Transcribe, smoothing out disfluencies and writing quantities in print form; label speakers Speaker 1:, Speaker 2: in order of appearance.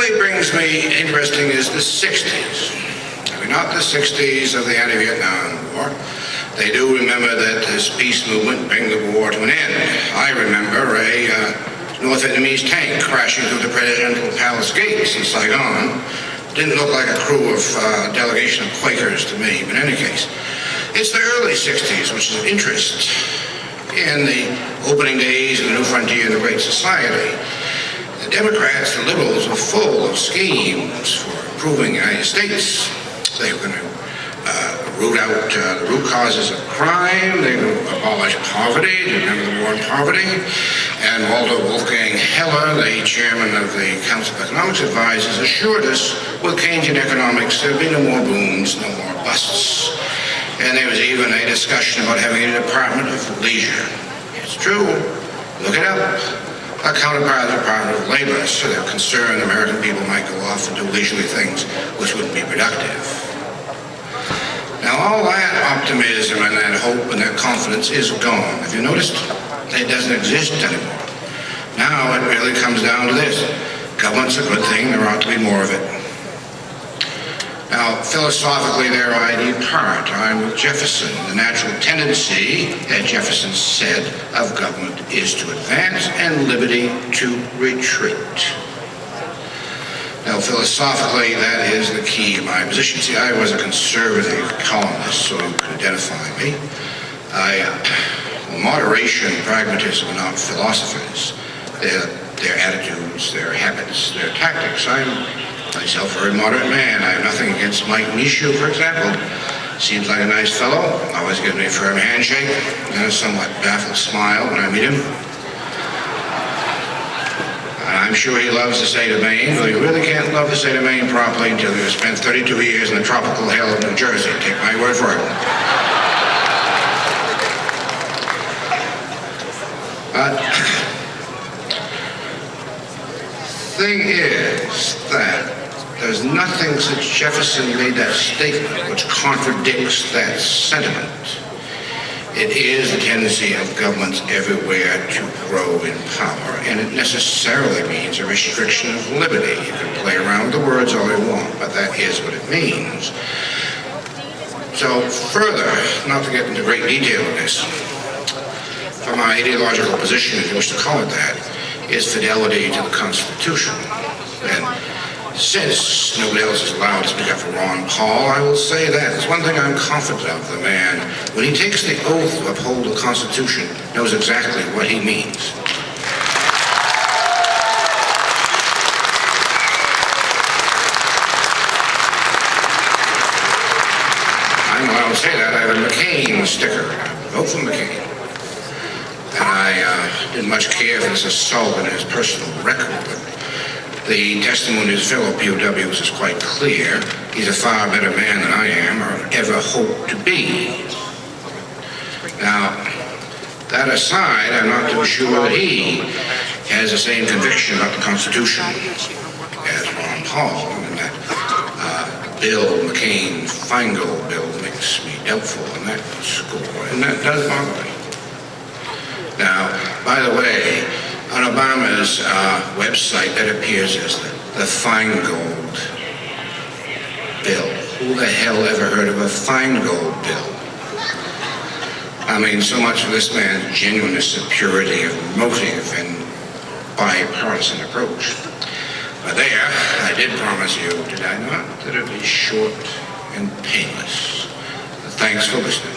Speaker 1: really brings me interesting is the 60s. I mean, not the 60s of the anti-Vietnam War. They do remember that this peace movement bring the war to an end. I remember a North Vietnamese tank crashing through the presidential palace gates in Saigon. Didn't look like a crew of delegation of Quakers to me, but in any case. It's the early 60s, which is of interest in the opening days of the new frontier and the Great Society. The Democrats, the liberals, were full of schemes for improving the United States. They were going to root out the root causes of crime. They were going to abolish poverty, to remember the war on poverty. And Walter Wolfgang Heller, the chairman of the Council of Economics Advisors, assured us with Keynesian economics there'd be no more booms, no more busts. And there was even a discussion about having a Department of Leisure. It's true. Look it up. A counterpart of the Department of Labor, so they're concerned the American people might go off and do leisurely things which wouldn't be productive. Now, all that optimism and that hope and that confidence is gone. Have you noticed? It doesn't exist anymore. Now it really comes down to this. Government's a good thing. There ought to be more of it. Now, philosophically, there I depart. I'm with Jefferson. The natural tendency, as Jefferson said, of government is to advance and liberty to retreat. Now, philosophically, that is the key of my position. See, I was a conservative columnist, so you could identify me. Moderation and pragmatism are not philosophies. They're attitudes, their habits, their tactics. I'm myself a very moderate man. I have nothing against Mike Michaud, for example. Seems like a nice fellow. Always gives me a firm handshake and a somewhat baffled smile when I meet him. I'm sure he loves the state of Maine, but you really can't love the state of Maine properly until you've spent 32 years in the tropical hell of New Jersey. Take my word for it. But the thing is that there's nothing since Jefferson made that statement which contradicts that sentiment. It is the tendency of governments everywhere to grow in power, and it necessarily means a restriction of liberty. You can play around with the words all you want, but that is what it means. So further, not to get into great detail in this, for my ideological position, if you wish to call it that, is fidelity to the Constitution. And since nobody else is allowed to speak up for Ron Paul, I will say that. There's one thing I'm confident of. The man, when he takes the oath to uphold the Constitution, knows exactly what he means. I'm allowed to say that. I have a McCain sticker. I vote for McCain. And I didn't much care for this assault on his personal record, but the testimony of his fellow POWs is quite clear. He's a far better man than I am or ever hope to be. Now, that aside, I'm not too sure that he has the same conviction about the Constitution as Ron Paul. And that Bill McCain-Feingold bill makes me doubtful on that score, and that does bother me. Now, by the way, on Obama's website, that appears as the Feingold bill. Who the hell ever heard of a Feingold bill? I mean, so much for this man's genuineness of purity of motive and bipartisan approach. But there, I did promise you, did I not, that it would be short and painless. Thanks for listening.